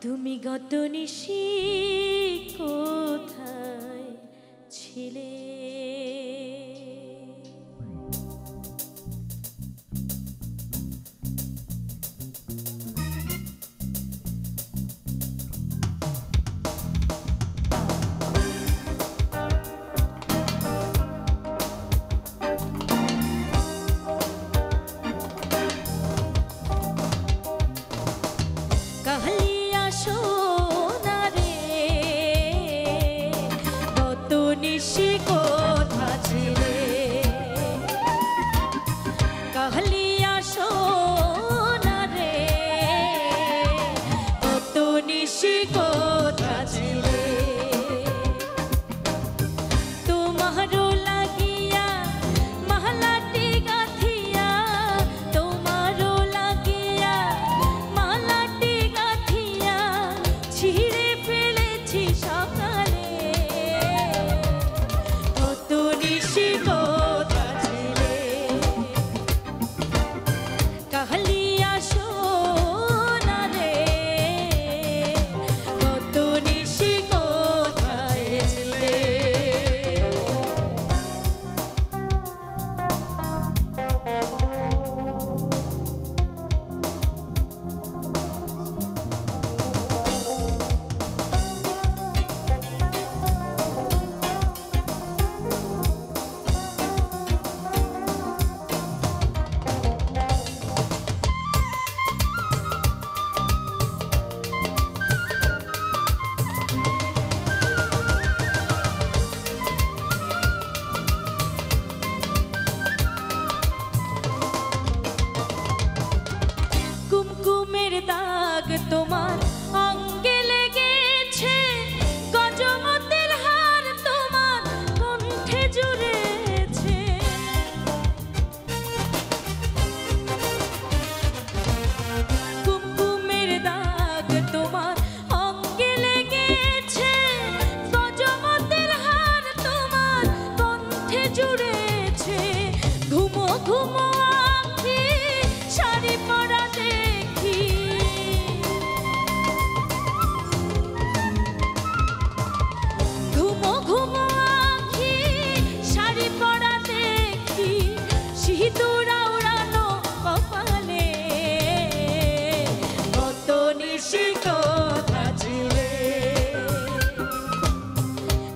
তুমি গত নিশি কোথায় ছিলে? কাহলিয়া সোনা রে কত নিশি কোথা ছিলে? কাহলিয়া সোনা রে কত নিশি কোথা ছিলে? তোমারও লাগিয়া মালাটি গাথিয়া, তোমারও লাগিয়া মালাটি গাথিয়া ছিঁড়ে ফেলেছি সকালে। কত নিশি কোথা ছিলে? কাহলিয়া সোনা রে কত নিশি কোথায় ছিলে? কুমকুমের দাগ তোমার অঙ্গে লেগেছে, গজমতের হার তোমার কণ্ঠে জুড়েছে। কুমকুমের দাগ তোমার অঙ্গে লেগেছে, গজমতের হার তোমার কণ্ঠে জুড়েছে। ঘুমো ঘুমো আঁখি শাড়ি পরা দেখি, ঘুমো ঘুমো আঁখি শাড়ি পরা দেখি, সিঁদুর উড়ানো কপালে। কত নিশি কোথা ছিলে?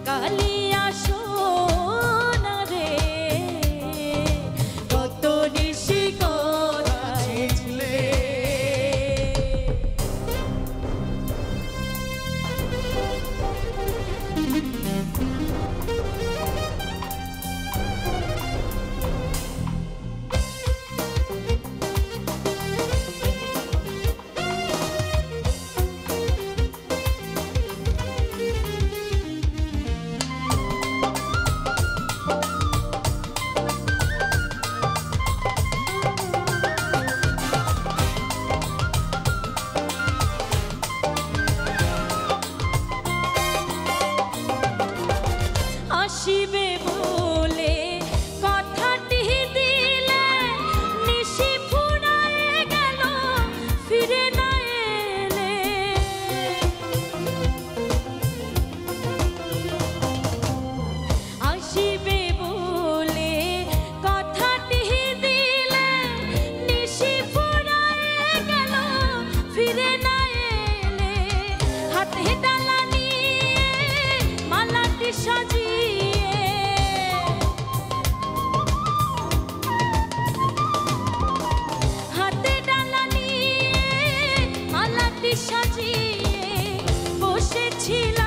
কালিয়া সোনা রে কত নিশি কোথায় ছিলে? আসিবে বলে কথাটি দিলে, নিশি ফুরায়ে গেল ফিরে না এলে। আসিবে বলে কথাটি দিলে, নিশি ফুরায়ে গেল ফিরে না এলে। হাতে ডালা নিয়ে মালাটি সাজিয়ে, হাতে ডালা নিয়ে মালাটি সাজিয়ে বসেছিল